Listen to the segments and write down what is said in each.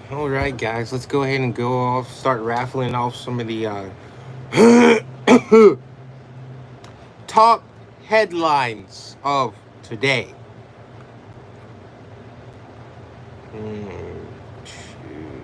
All right, guys, let's go ahead and go off. Start raffling off some of the top headlines of today. Shoot.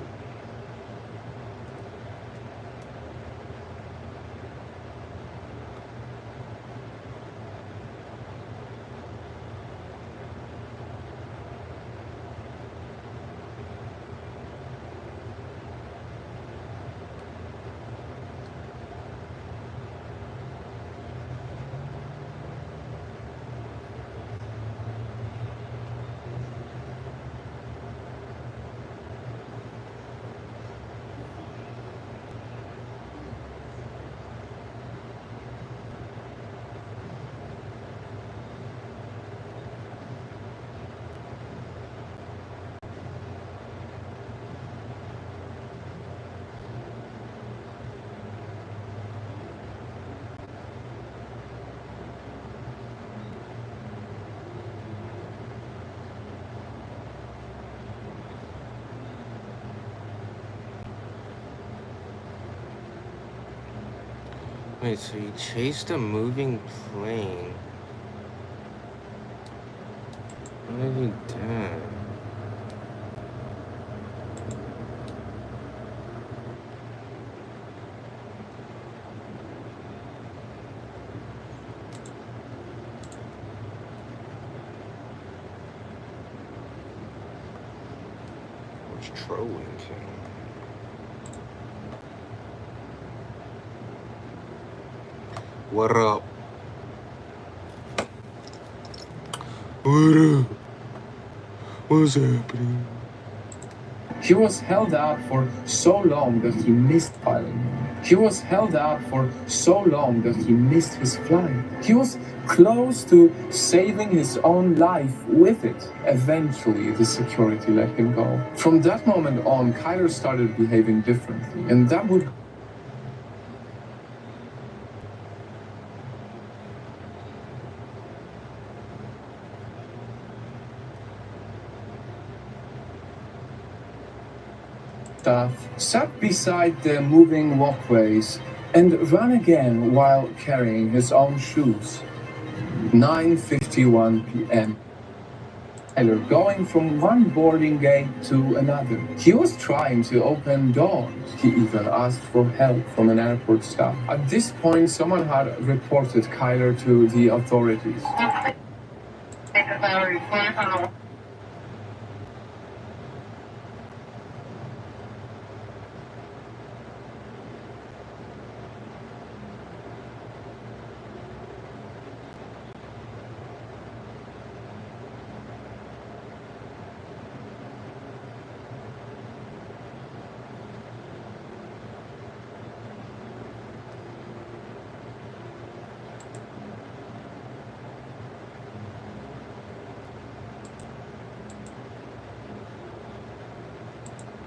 Wait, so you chased a moving plane? What have you done? What's trolling king? What up? What up? What's happening? He was held out for so long that he missed piloting. He was held out for so long that he missed his flight. He was close to saving his own life with it. Eventually, the security let him go. From that moment on, Kyler started behaving differently, and that would staff sat beside the moving walkways and ran again while carrying his own shoes. 9:51 p.m. Tyler going from one boarding gate to another. He was trying to open doors. He even asked for help from an airport staff. At this point, someone had reported Kyler to the authorities.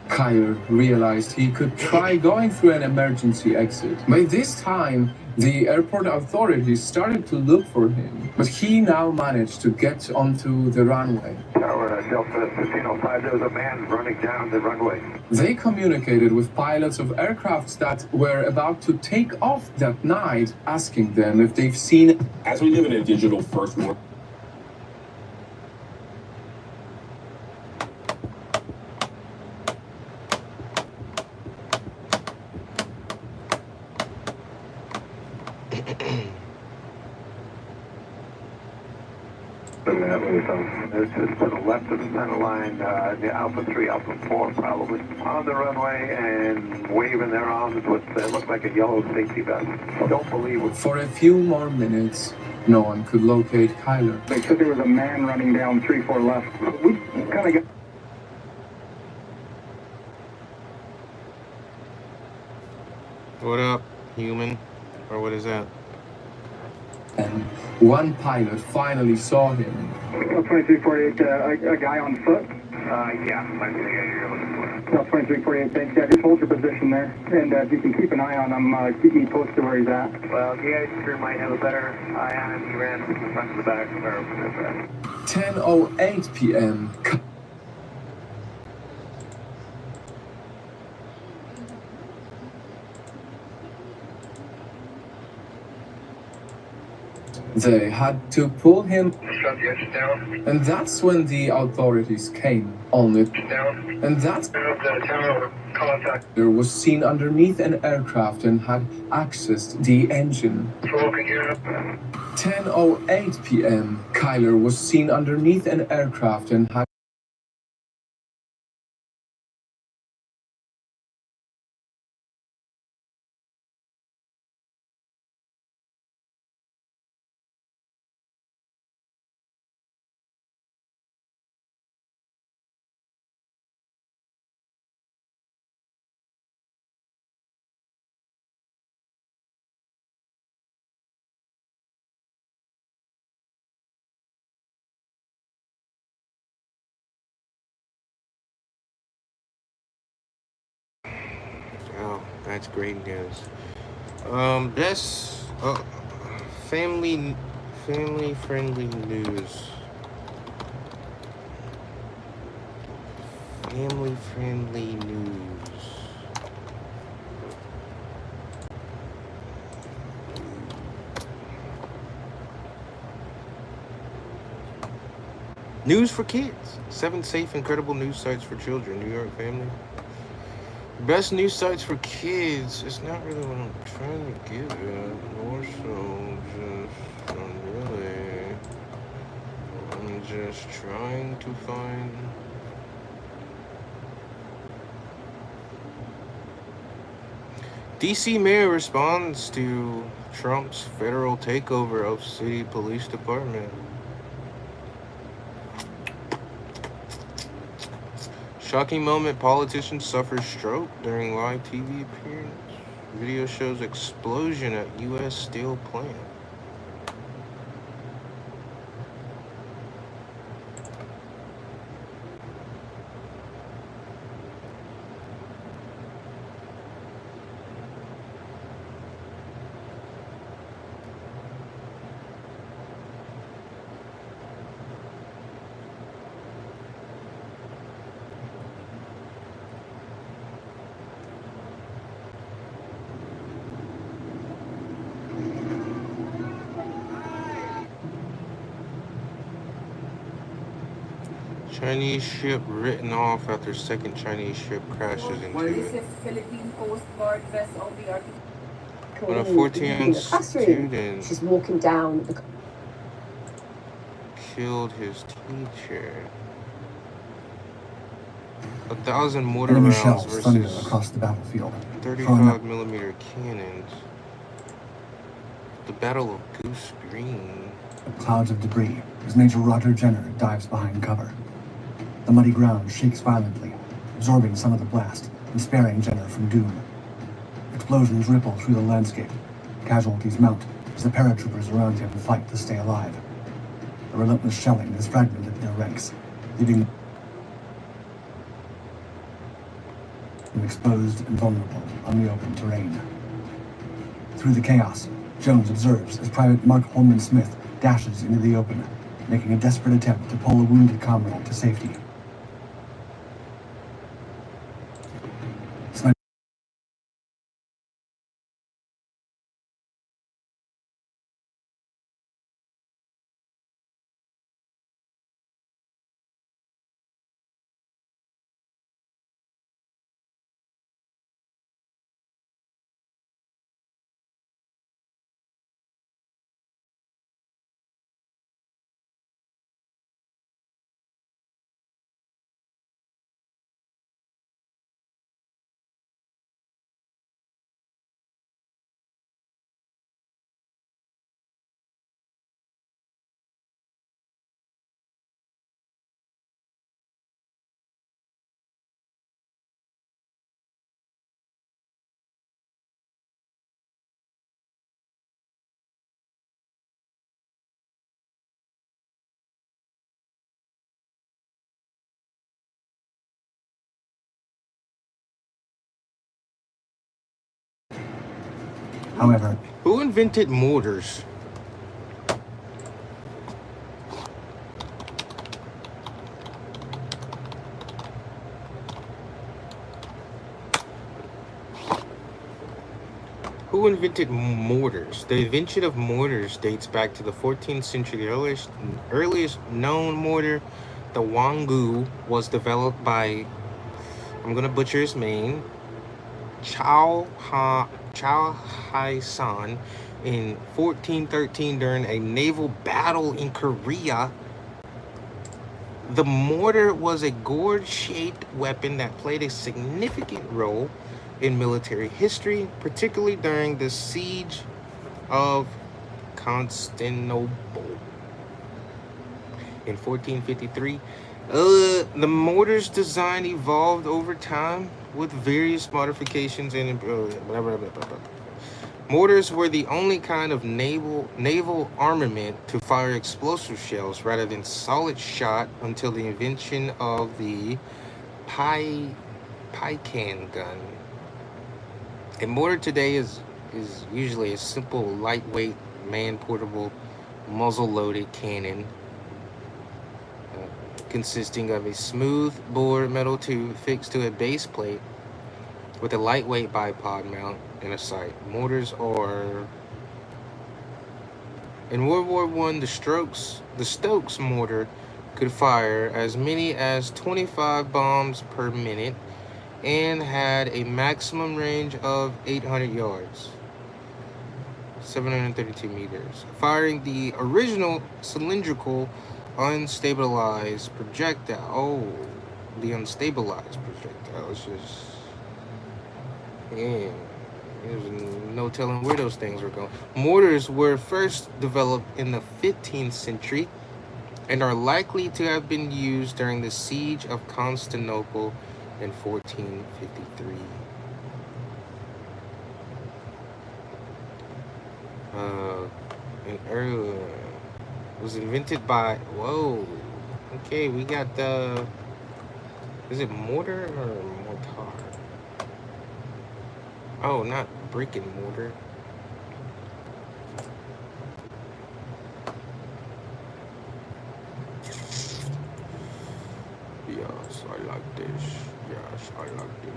Kyler realized he could try going through an emergency exit. By this time, the airport authorities started to look for him, but he now managed to get onto the runway. Tower Delta 1505, there was a man running down the runway. They communicated with pilots of aircrafts that were about to take off that night, asking them if they've seen. As we live in a digital first world. It's just to the left of the center line, the Alpha 3, Alpha 4 probably, on the runway and waving their arms with what looked like a yellow safety vest. Don't believe it. For a few more minutes, no one could locate Kyler. They said there was a man running down 3-4 left. We kind of got. What up, human? Or what is that? And one pilot finally saw him. 2348, a guy on foot. Yeah, I think you're looking for. 2348, thanks. Yeah, just hold your position there. And if you can keep an eye on him, keep me posted where he's at. Well, the ice crew might have a better eye on him. He ran from the front to the back. Or 10:08 p.m. They had to pull him, Shut the engine down. and that's when the authorities came. Only, Down. and that's The tower contact. there was seen underneath an aircraft and had accessed the engine. Smoking here. 10:08 p.m. Kyler was seen underneath an aircraft and had Oh, that's great news. Best family friendly news. Family friendly news. News for kids. 7 safe, incredible news sites for children. New York family. Best news sites for kids. It's not really what I'm trying to get at. More so just, I'm just trying to find. DC mayor responds to Trump's federal takeover of city police department. Shocking moment, politician suffers stroke during live TV appearance. Video shows explosion at U.S. steel plant. Chinese ship written off after second Chinese ship crashes into it. Philippine Coast Guard vessel BRT. When a 14 student She's walking down the killed his teacher. 1,000 mortar Enemy rounds shells thundered versus across the battlefield. 35 millimeter cannons. The Battle of Goose Green. Clouds of debris as Major Roger Jenner dives behind cover. The muddy ground shakes violently, absorbing some of the blast and sparing Jenner from doom. Explosions ripple through the landscape. Casualties mount as the paratroopers around him fight to stay alive. The relentless shelling has fragmented their ranks, leaving them exposed and vulnerable on the open terrain. Through the chaos, Jones observes as Private Mark Holman Smith dashes into the open, making a desperate attempt to pull a wounded comrade to safety. However, Who invented mortars? Who invented mortars? The invention of mortars dates back to the 14th century. The earliest known mortar, the wangu, was developed by, I'm gonna butcher his name, Chow Hai San in 1413 during a naval battle in Korea. The mortar was a gourd-shaped weapon that played a significant role in military history, particularly during the siege of Constantinople in 1453. The mortar's design evolved over time with various modifications and mortars were the only kind of naval armament to fire explosive shells rather than solid shot until the invention of the Peikan gun. A mortar today is usually a simple, lightweight, man-portable, muzzle-loaded cannon consisting of a smooth-bore metal tube fixed to a base plate with a lightweight bipod mount and a sight. Mortars are... In World War I, the Stokes mortar could fire as many as 25 bombs per minute and had a maximum range of 800 yards, 732 meters. Firing the original cylindrical unstabilized projectile. Oh, the unstabilized projectile is just... Yeah, there's no telling where those things were going. Mortars were first developed in the 15th century and are likely to have been used during the siege of Constantinople in 1453. Was invented by... Whoa. Okay, we got the... Is it mortar or mortar? Oh, not brick and mortar. Yes, I like this. Yes, I like this.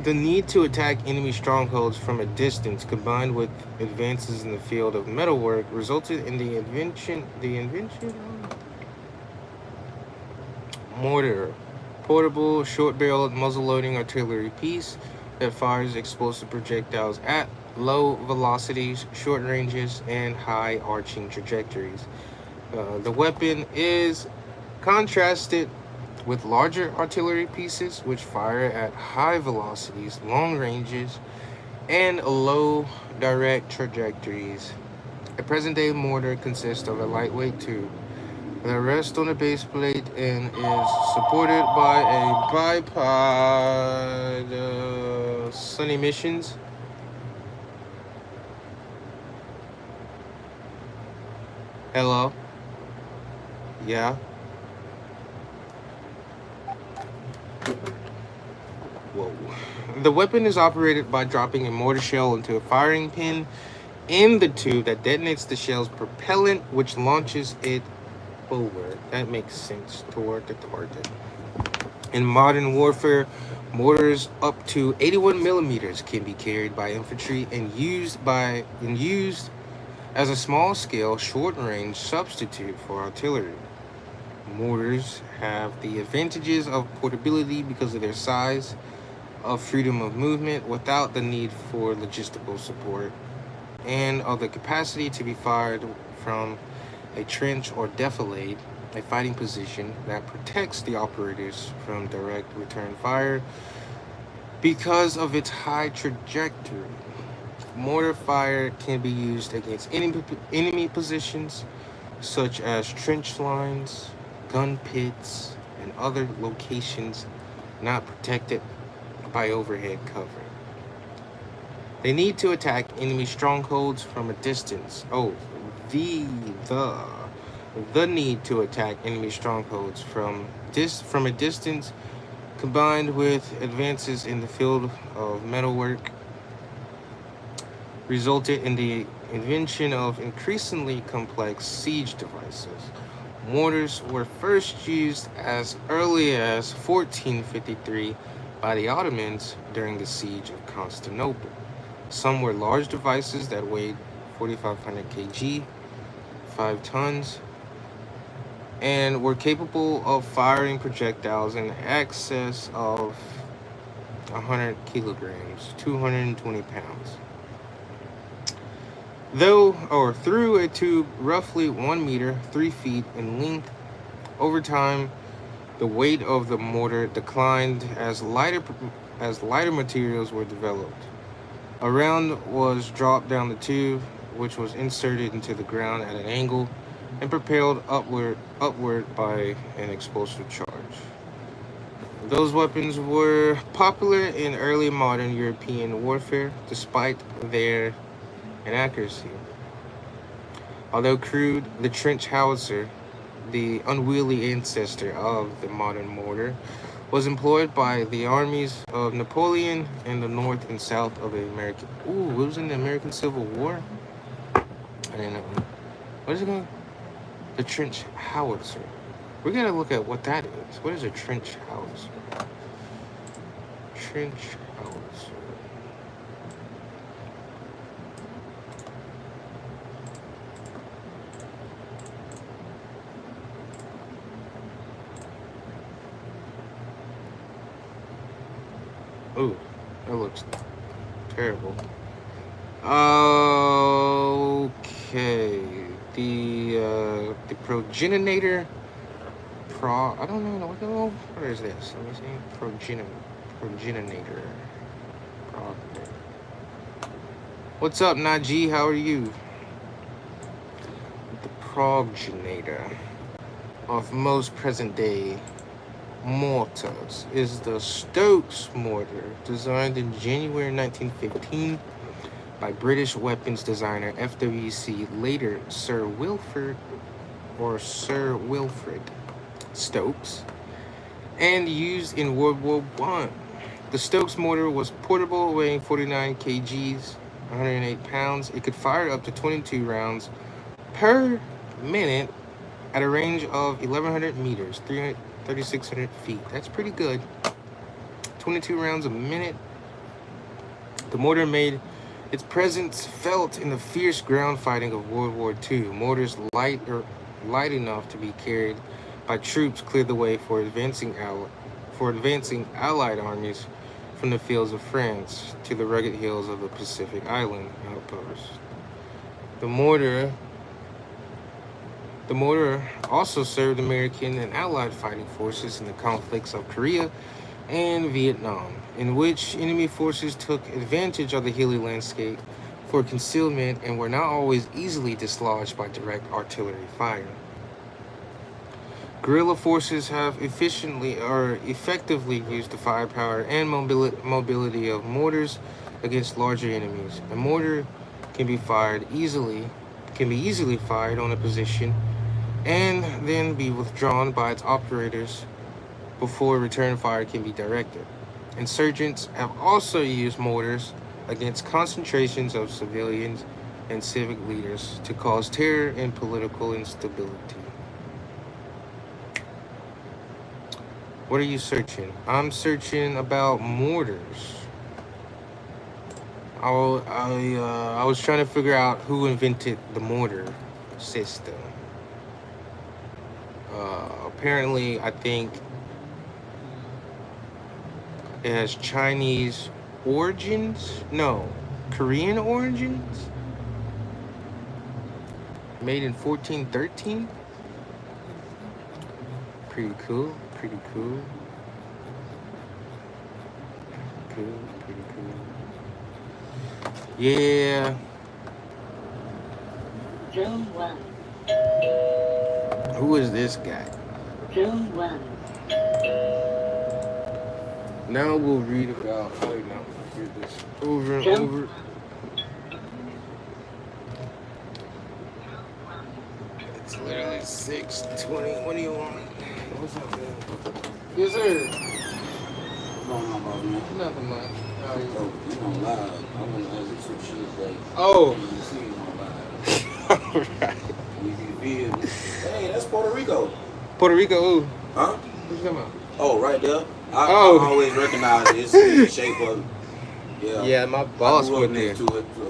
The need to attack enemy strongholds from a distance, combined with advances in the field of metalwork, resulted in the invention of mortar, portable, short-barreled, muzzle-loading artillery piece that fires explosive projectiles at low velocities, short ranges, and high arching trajectories. The weapon is contrasted with larger artillery pieces which fire at high velocities, long ranges, and low direct trajectories. A present-day mortar consists of a lightweight tube that rests on a base plate and is supported by a bipod. Sunny Missions. Hello? Yeah? Whoa. The weapon is operated by dropping a mortar shell into a firing pin in the tube that detonates the shell's propellant, which launches it forward. That makes sense, toward the target. In modern warfare, mortars up to 81 millimeters can be carried by infantry and used as a small-scale, short-range substitute for artillery. Mortars have the advantages of portability because of their size, of freedom of movement without the need for logistical support, and of the capacity to be fired from a trench or defilade, a fighting position that protects the operators from direct return fire because of its high trajectory. Mortar fire can be used against enemy positions such as trench lines, gun pits, and other locations not protected by overhead cover. They need to attack enemy strongholds from a distance. Oh, the need to attack enemy strongholds from a distance, combined with advances in the field of metalwork, resulted in the invention of increasingly complex siege devices. Mortars were first used as early as 1453 by the Ottomans during the siege of Constantinople. Some were large devices that weighed 4,500 kg, 5 tons, and were capable of firing projectiles in excess of 100 kilograms, 220 pounds. Through a tube roughly 1 meter, 3 feet in length. Over time, the weight of the mortar declined as lighter materials were developed. A round was dropped down the tube, which was inserted into the ground at an angle and propelled upward by an explosive charge. Those weapons were popular in early modern European warfare, despite their inaccuracy. Although crude, the trench howitzer, the unwieldy ancestor of the modern mortar, was employed by the armies of Napoleon in the north and south of the American. Ooh, it was in the American Civil War? I didn't know. What is it called? The trench howitzer. We're gonna look at what that is. What is a trench howitzer? Trench howitzer. Ooh, that looks terrible. Okay, the progenerator. I don't know what is this? Let me see. Progenerator. What's up, Najee? How are you? The progenitor of most present-day mortars is the Stokes mortar, designed in January 1915 by British weapons designer FWC, later Sir Wilfrid Stokes, and used in World War I. The Stokes mortar was portable, weighing 49 kgs, 108 pounds. It could fire up to 22 rounds per minute at a range of 1,100 meters, 3,600 feet. That's pretty good. 22 rounds a minute. The mortar made its presence felt in the fierce ground fighting of World War II. Mortars light enough to be carried by troops cleared the way for advancing Allied armies from the fields of France to the rugged hills of the Pacific Island outposts. The mortar also served American and Allied fighting forces in the conflicts of Korea and Vietnam, in which enemy forces took advantage of the hilly landscape for concealment and were not always easily dislodged by direct artillery fire. Guerrilla forces have effectively used the firepower and mobility of mortars against larger enemies. A mortar can be easily fired on a position and then be withdrawn by its operators before return fire can be directed. Insurgents have also used mortars against concentrations of civilians and civic leaders to cause terror and political instability. What are you searching? I'm searching about mortars. I was trying to figure out who invented the mortar system. Apparently, I think it has Chinese origins. No, Korean origins. Made in 1413. Pretty cool. Pretty cool. Pretty cool. Yeah. Drone 1. Who is this guy? Drone 1. Now we'll read about. Wait, now we'll read this over and Drone. over. It's literally 6:20. What do you want? What's up, man? Yes, sir. What's going on, boss man? Nothing much. How are you? Oh, you on live. I want to ask you some shit that Oh. you see on live. All right. You feel me? Hey, that's Puerto Rico. Puerto Rico, who? Huh? What you talking about? Oh, right there. I Oh. always recognize it. It's the shape of it. Yeah. Yeah, my I boss grew up went there. next to it. So